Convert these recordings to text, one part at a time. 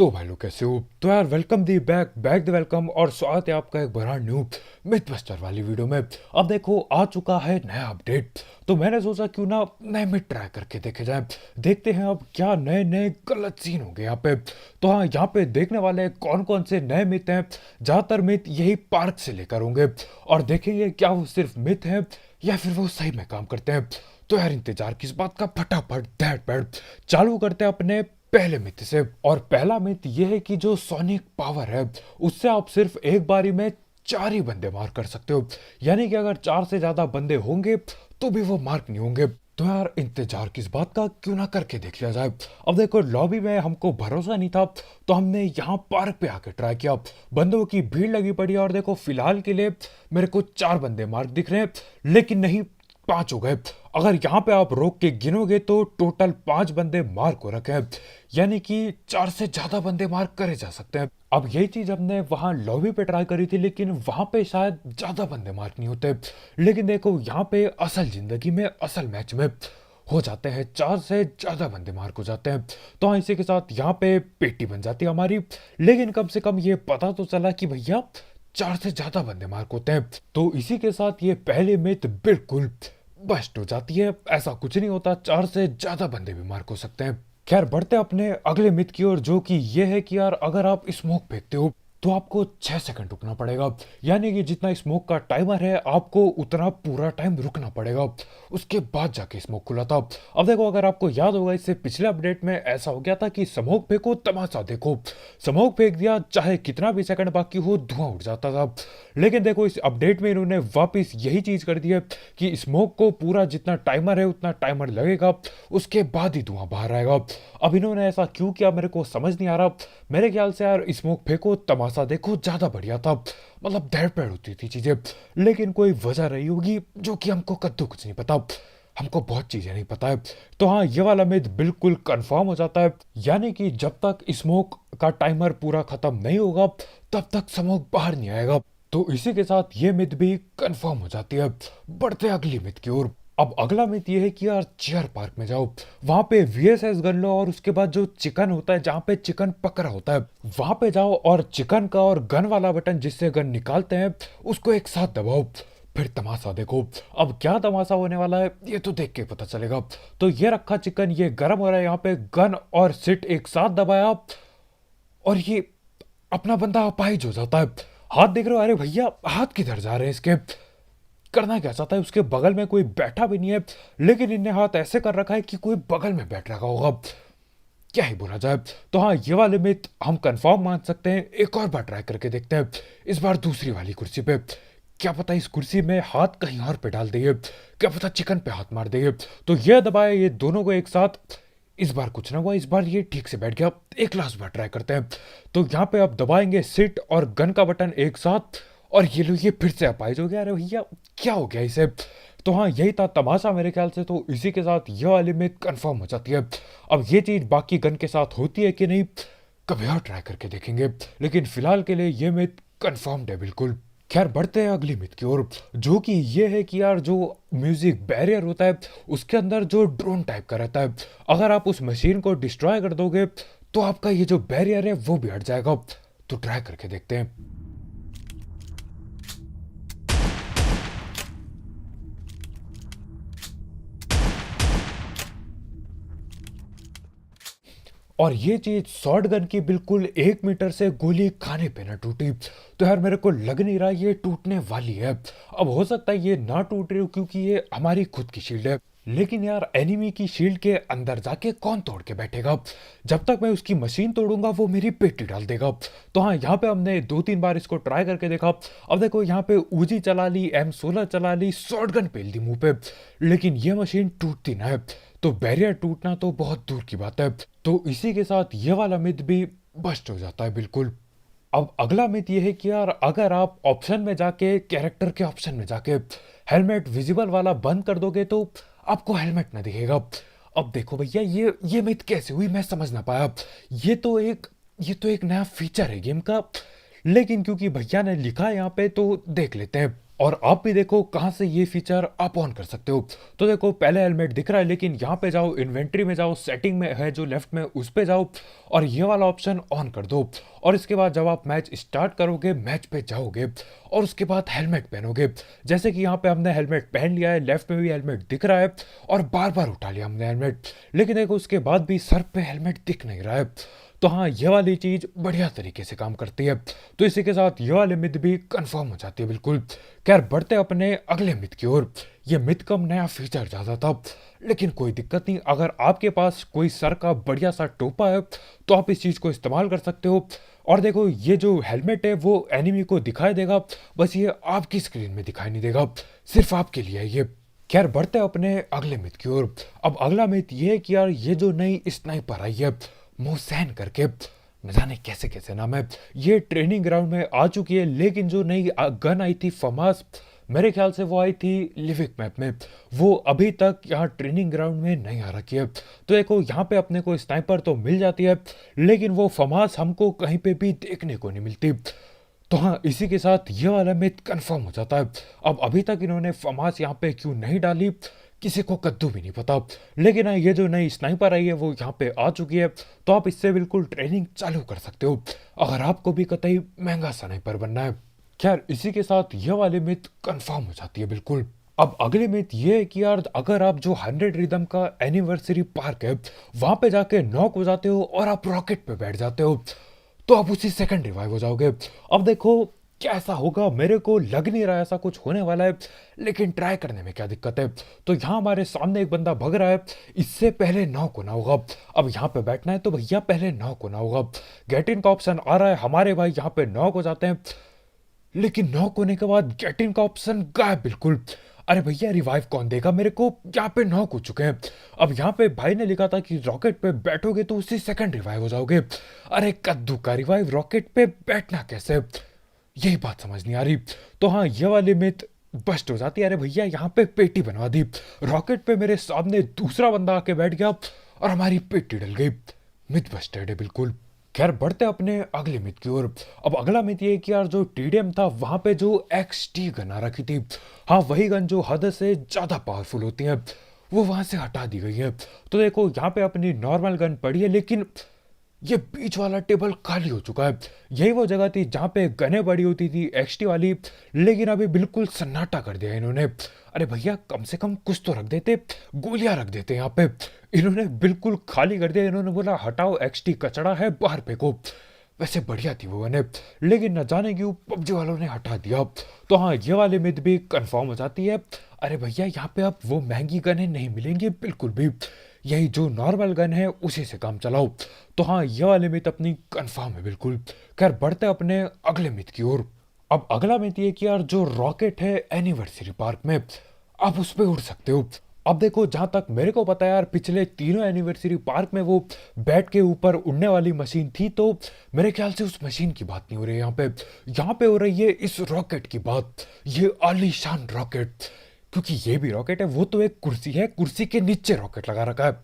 तो भाई लोग कैसे हो? तो यार welcome the back back the welcome और स्वागत है आपका एक ब्रांड न्यू मिथबस्टर वाली वीडियो में। अब देखो आ चुका है नया अपडेट, तो मैंने सोचा क्यों ना नए मिथ ट्राई करके देखे जाए। देखते हैं अब क्या नए नए गलत सीन होंगे यहाँ पे। तो हाँ, यहाँ पे देखने वाले कौन कौन से नए मिथ हैं। ज़्यादातर मिथ यही पार्क से लेकर होंगे और देखेंगे क्या वो सिर्फ मिथ है या फिर वो सही में काम करते हैं। तो यार इंतजार किस बात का, फटाफट दैट पैड चालू करते हैं अपने पहले मिथ से। और पहला मिथ ये है कि जो सोनिक पावर है उससे आप सिर्फ एक बारी में 4 ही बंदे मार कर सकते हो, यानी कि अगर 4 से ज्यादा बंदे होंगे तो भी वो मार्क नहीं होंगे। तो यार इंतजार किस बात का, क्यों ना करके देख लिया जाए। अब देखो लॉबी में हमको भरोसा नहीं था तो हमने यहाँ पार्क पे आके ट्राई किया। बंदों की भीड़ लगी पड़ी और देखो फिलहाल के लिए मेरे को 4 बंदे मार्क दिख रहे हैं, लेकिन नहीं 5 हो गए। अगर यहाँ पे आप रोक के गिनोगे तो टोटल 5 बंदे मार्क हो रखे हैं, यानी कि 4 से ज्यादा बंदे मार्क करे जा सकते हैं। अब यही चीज हमने वहां लॉबी पे ट्राई करी थी, लेकिन वहां पे शायद ज्यादा बंदे मार्क नहीं होते। लेकिन देखो यहाँ पे असल जिंदगी में असल मैच में हो जाते हैं, 4 से ज्यादा बंदे मार्क हो जाते हैं। तो हाँ, इसी के साथ यहाँ पे पेटी बन जाती है हमारी। लेकिन कम से कम ये पता तो चला कि भैया 4 से ज्यादा बंदे मार्क होते हैं। तो इसी के साथ ये पहले मिथ बिल्कुल बस्ट हो जाती है। ऐसा कुछ नहीं होता, 4 से ज्यादा बंदे भी मार्क हो सकते हैं। खैर बढ़ते अपने अगले मिथ की ओर, जो कि ये है कि यार अगर आप स्मोक फेंकते हो तो आपको 6 सेकंड रुकना पड़ेगा, यानी कि जितना स्मोक का टाइमर है आपको उतना पूरा टाइम रुकना पड़ेगा, उसके बाद जाके स्मोक खुला था। अब देखो अगर आपको याद होगा, इससे पिछले अपडेट में ऐसा हो गया था कि स्मोक फेंको तमाशा देखो। स्मोक फेंक दिया, चाहे कितना भी सेकंड बाकी हो धुआं उठ जाता था। लेकिन देखो इस अपडेट में इन्होंने वापस यही चीज कर दी है कि स्मोक को पूरा जितना टाइमर है उतना टाइमर लगेगा, उसके बाद ही धुआं बाहर आएगा। अब इन्होंने ऐसा क्यों किया मेरे को समझ नहीं आ रहा। मेरे ख्याल से यार स्मोक फेंको तमाशा देखो ज्यादा बढ़िया था, मतलब दैड़ पैड़ होती थी चीजें। लेकिन कोई वजह रही होगी जो कि हमको कद्दू कुछ नहीं पता, हमको बहुत चीजें नहीं पता है। तो हाँ, ये वाला मिथ बिल्कुल कंफर्म हो जाता है, यानी कि जब तक स्मोक का टाइमर पूरा खत्म नहीं होगा तब तक स्मोक बाहर नहीं आएगा। तो इसी के साथ ये मिथ भी कंफर्म हो जाती है। बढ़ते अगली मिथ की ओर। अब अगला मिथ ये है कि यार चियर पार्क में जाओ, वहां पे वीएसएस गन लो और उसके बाद जो चिकन होता है, जहां पे चिकन पकड़ा होता है, वहां पे जाओ और चिकन का और गन वाला बटन जिससे गन निकालते हैं उसको एक साथ दबाओ, फिर तमाशा देखो। अब क्या तमाशा होने वाला है ये तो देख के पता चलेगा। तो ये रखा चिकन, ये गर्म हो रहा है, यहाँ पे गन और सिट एक साथ दबाया और ये अपना बंदा अपाहिज हो जाता है। हाथ देख रहे हो, अरे भैया हाथ किधर जा रहे हैं इसके, करना क्या चाहता है। उसके बगल में कोई बैठा भी नहीं है, लेकिन इनने हाथ ऐसे कर रखा है कि कोई बगल में बैठ रखा होगा, क्या ही बोला जाए। तो हाँ, ये वाले मिथ हम कंफर्म मान सकते हैं। एक और बार ट्राई करके देखते हैं, इस बार दूसरी वाली कुर्सी पे। क्या पता इस कुर्सी में हाथ कहीं और पे डाल देंगे, क्या पता चिकन पे हाथ मार देंगे। तो ये दबाए ये दोनों को एक साथ। इस बार कुछ ना हुआ, इस बार ये ठीक से बैठ गया। एक लास्ट बार ट्राई करते हैं। तो यहाँ पे आप दबाएंगे सिट और गन का बटन एक साथ, और ये लो ये फिर से अपाइज हो गया। अरे भैया क्या हो गया इसे। तो हाँ, यही था तमाशा मेरे ख्याल से। तो इसी के साथ ये वाली मिथ कंफर्म हो जाती है। अब ये चीज बाकी गन के साथ होती है कि नहीं, कभी और ट्राई करके देखेंगे, लेकिन फिलहाल के लिए ये मिथ कंफर्म्ड है बिल्कुल। खैर बढ़ते हैं अगली मिथ की ओर, जो कि ये है कि यार जो म्यूजिक बैरियर होता है उसके अंदर जो ड्रोन टाइप का रहता है, अगर आप उस मशीन को डिस्ट्रॉय कर दोगे तो आपका ये जो बैरियर है वो भी हट जाएगा। तो ट्राई करके देखते हैं। और ये चीज शॉर्ट गन की बिल्कुल 1 मीटर से गोली खाने पे ना टूटी। तो यार मेरे को लग नहीं रहा ये टूटने वाली है। अब हो सकता है ये ना टूट रही हो क्योंकि ये हमारी खुद की शील्ड है, लेकिन यार एनिमी की शील्ड के अंदर जाके कौन तोड़ के बैठेगा। जब तक मैं उसकी मशीन तोड़ूंगा वो मेरी पेटी डाल देगा। तो हाँ, यहाँ पे हमने 2-3 बार इसको ट्राई करके देखा। अब देखो यहाँ पे उजी चला ली, M16 चला ली, शॉर्ट गन पेल दी मुंह पे, लेकिन ये मशीन टूटती ना है। तो बैरियर टूटना तो बहुत दूर की बात है। तो इसी के साथ ये वाला मिथ भी बस्ट हो जाता है बिल्कुल। अब अगला मिथ ये है कि यार अगर आप ऑप्शन में जाके, कैरेक्टर के ऑप्शन में जाके हेलमेट विजिबल वाला बंद कर दोगे तो आपको हेलमेट ना दिखेगा। अब देखो भैया ये मिथ कैसे हुई मैं समझ ना पाया। ये तो एक नया फीचर है गेम का, लेकिन क्योंकि भैया ने लिखा है यहाँ पे तो देख लेते हैं। और आप भी देखो कहाँ से ये फीचर आप ऑन कर सकते हो। तो देखो पहले हेलमेट दिख रहा है, लेकिन यहाँ पे जाओ, इन्वेंट्री में जाओ, सेटिंग में है जो लेफ्ट में, उस पे जाओ और ये वाला ऑप्शन ऑन कर दो। और इसके बाद जब आप मैच स्टार्ट करोगे, मैच पे जाओगे और उसके बाद हेलमेट पहनोगे। जैसे कि यहाँ पे हमने हेलमेट पहन लिया है, लेफ्ट में भी हेलमेट दिख रहा है और बार बार उठा लिया हमने हेलमेट, लेकिन देखो उसके बाद भी सर पे हेलमेट दिख नहीं रहा है। तो हाँ, ये वाली चीज़ बढ़िया तरीके से काम करती है। तो इसी के साथ ये वाली मिथ भी कंफर्म हो जाती है बिल्कुल। खैर बढ़ते अपने अगले मिथ की ओर। ये मिथ कम नया फीचर ज़्यादा था, लेकिन कोई दिक्कत नहीं, अगर आपके पास कोई सर का बढ़िया सा टोपा है तो आप इस चीज़ को इस्तेमाल कर सकते हो। और देखो ये जो हेलमेट है वो एनिमी को दिखाई देगा, बस ये आपकी स्क्रीन में दिखाई नहीं देगा, सिर्फ आपके लिए है ये। खैर बढ़ते अपने अगले मिथ की ओर। अब अगला मिथ ये है कि यार ये जो नई स्नाइपर आई है मोसैन करके, न जाने कैसे कैसे नाम है, ये ट्रेनिंग ग्राउंड में आ चुकी है, लेकिन जो नई गन आई थी फमास, मेरे ख्याल से वो आई थी लिविक मैप में, वो अभी तक यहाँ ट्रेनिंग ग्राउंड में नहीं आ रखी है। तो देखो यहाँ पे अपने को स्नाइपर तो मिल जाती है, लेकिन वो फमास हमको कहीं पे भी देखने को नहीं मिलती। तो हाँ, इसी के साथ ये वाला मिथ कंफर्म हो जाता है। अब अभी तक इन्होंने फमास यहाँ पे क्यों नहीं डाली, किसी को कद्दू भी नहीं पता। लेकिन हाँ, ये जो नई स्नाइपर आई है वो यहाँ पे आ चुकी है, तो आप इससे बिल्कुल ट्रेनिंग चालू कर सकते हो अगर आपको भी कतई महंगा स्नाइपर बनना है। खैर इसी के साथ ये वाली मिथ कंफर्म हो जाती है बिल्कुल। अब अगली मिथ ये है कि यार अगर आप जो 100 रिदम का एनिवर्सरी पार्क है वहां पे जाके नॉक हो जाते हो और आप रॉकेट पे बैठ जाते हो, तो आप उसी सेकंड रिवाइव हो जाओगे। अब देखो क्या ऐसा होगा, मेरे को लग नहीं रहा ऐसा कुछ होने वाला है, लेकिन ट्राई करने में क्या दिक्कत है। तो यहाँ हमारे सामने एक बंदा भग रहा है, इससे पहले नॉक होना होगा। अब यहाँ पे बैठना है तो भैया पहले नॉक होना होगा। गेट इन का ऑप्शन आ रहा है, हमारे भाई यहाँ पे नॉक हो जाते हैं, लेकिन नॉक होने के बाद गेट इन का ऑप्शन गायब बिल्कुल। अरे भैया रिवाइव कौन देगा मेरे को, यहाँ पे नॉक हो चुके हैं। अब यहाँ पे भाई ने लिखा था कि रॉकेट पे बैठोगे तो उसी सेकंड रिवाइव हो जाओगे। अरे कद्दू का रिवाइव, रॉकेट पे बैठना कैसे, यही बात समझ नहीं आ रही। तो हाँ, ये वाली मिथ बस्ट हो जाती है। अरे भैया यहाँ पे पेटी बनवा दी, रॉकेट पे मेरे सामने दूसरा बंदा आके बैठ गया और हमारी पेटी डल गई। मिथ बस्टेड है बिल्कुल। खैर बढ़ते अपने अगले मिथ की ओर। अब अगला मिथ ये है कि यार जो टीडीएम था वहां पे जो एक्सटी गन आ रखी थी, हाँ वही गन जो हद से ज्यादा पावरफुल होती है, वो वहां से हटा दी गई है। तो देखो यहाँ पे अपनी नॉर्मल गन पड़ी है, लेकिन ये बीच वाला टेबल खाली हो चुका है। यही वो जगह थी जहाँ पे गने पड़ी होती थी एक्सटी वाली, लेकिन अभी बिल्कुल सन्नाटा कर दिया इन्होंने। अरे भैया कम से कम कुछ तो रख देते, गोलियां रख देते यहाँ पे, इन्होंने बिल्कुल खाली कर दिया। इन्होंने बोला हटाओ एक्सटी कचड़ा है, बाहर फेंको। वैसे बढ़िया थी वो गने, लेकिन न जाने क्यों पबजी वालों ने हटा दिया। तो हाँ, ये वाली मिथ भी कंफर्म हो जाती है। अरे भैया यहाँ पे अब वो महंगी गनें नहीं मिलेंगी बिल्कुल भी, यही जो नॉर्मल गन है उसी से काम चलाओ। तो हाँ, ये वाली मिथ अपनी कंफर्म है बिल्कुल। खैर बढ़ते अपने अगले मिथ की ओर। अब अगला मिथ ये कि यार जो रॉकेट है एनिवर्सरी पार्क में, आप उस पे उड़ सकते हो। अब देखो जहां तक मेरे को पता है यार, पिछले तीनों एनिवर्सरी पार्क में वो बैट के ऊपर उड़ने वाली मशीन थी, तो मेरे ख्याल से उस मशीन की बात नहीं हो रही है यहाँ पे हो रही है इस रॉकेट की बात, ये आलीशान रॉकेट। क्योंकि ये भी रॉकेट है, वो तो एक कुर्सी है, कुर्सी के नीचे रॉकेट लगा रखा है,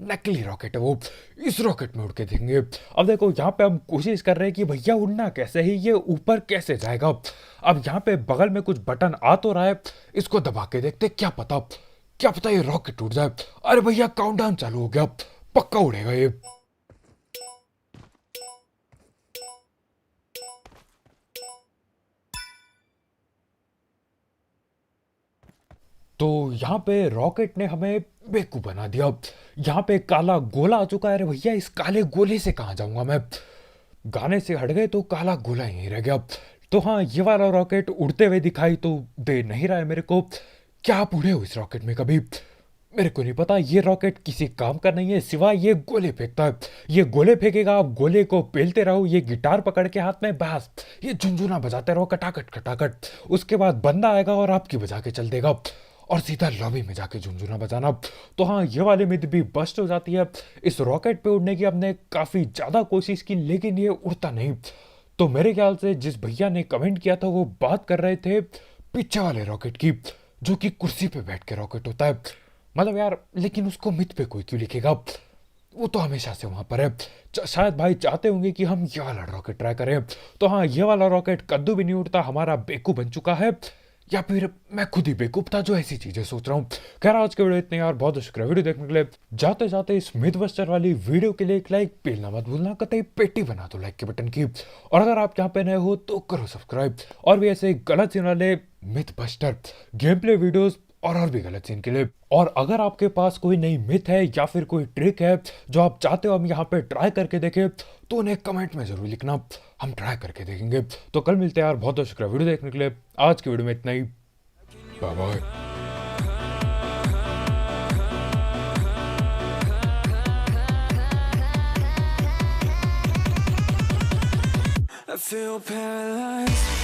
नकली रॉकेट है वो, इस रॉकेट में उड़ के देखेंगे। अब देखो यहाँ पे हम कोशिश कर रहे हैं कि भैया उड़ना कैसे है, ये ऊपर कैसे जाएगा। अब यहाँ पे बगल में कुछ बटन आ तो रहा है, इसको दबा के देखते, क्या पता ये रॉकेट उड़ जाए। अरे भैया काउंटडाउन चालू हो गया, पक्का उड़ेगा ये। तो यहाँ पे रॉकेट ने हमें बेवकूफ बना दिया। यहाँ पे काला गोला आ चुका है। अरे भैया इस काले गोले से कहाँ जाऊंगा मैं, गाने से हट गए तो काला गोला यहीं रह गया। तो हाँ, ये वाला रॉकेट उड़ते हुए दिखाई तो दे नहीं रहा है मेरे को। क्या आप उड़े हो इस रॉकेट में कभी, मेरे को नहीं पता। ये रॉकेट किसी काम का नहीं है, सिवाय ये गोले फेंकता है। ये गोले फेंकेगा, आप गोले को पेलते रहो, ये गिटार पकड़ के हाथ में बस ये झुनझुना बजाते रहो, कटाकट कटाकट। उसके बाद बंदा आएगा और आपकी बजा के चल देगा, और सीधा लॉबी में जाके झुनझुना बजाना। तो हाँ, ये वाली मिथ भी बस्ट हो जाती है। इस रॉकेट पे उड़ने की हमने काफी ज्यादा कोशिश की, लेकिन ये उड़ता नहीं। तो मेरे ख्याल से जिस भैया ने कमेंट किया था वो बात कर रहे थे पीछे वाले रॉकेट की, जो कि कुर्सी पे बैठ के रॉकेट होता है। मतलब यार, लेकिन उसको मिथ पे कोई क्यों लिखेगा, वो तो हमेशा से वहां पर है। शायद भाई चाहते होंगे कि हम ये वाला रॉकेट ट्राई करें। तो हाँ, ये वाला रॉकेट कद्दू भी नहीं उड़ता, हमारा बेकू बन चुका है। या फिर मैं खुद ही बेवकूफ था जो ऐसी चीजें सोच रहा हूँ। खैर आज के वीडियो इतने यार, बहुत शुक्रिया वीडियो देखने के लिए। जाते जाते इस मिथबस्टर वाली वीडियो के लिए एक लाइक पेलना मत भूलना, कतई पेटी बना दो लाइक के बटन की। और अगर आप यहाँ पे नए हो तो करो सब्सक्राइब, और भी ऐसे गलत सीन वाले मिथबस्टर गेम प्ले वीडियोस और भी गलत सीन के लिए। और अगर आपके पास कोई नई मिथ है या फिर कोई ट्रिक है जो आप चाहते हो हम यहाँ पे ट्राई करके देखें, तो उन्हें कमेंट में जरूर लिखना, हम ट्राई करके देखेंगे। तो कल मिलते हैं यार, बहुत बहुत शुक्रिया वीडियो देखने के लिए। आज की वीडियो में इतना ही, bye bye. I feel paralyzed.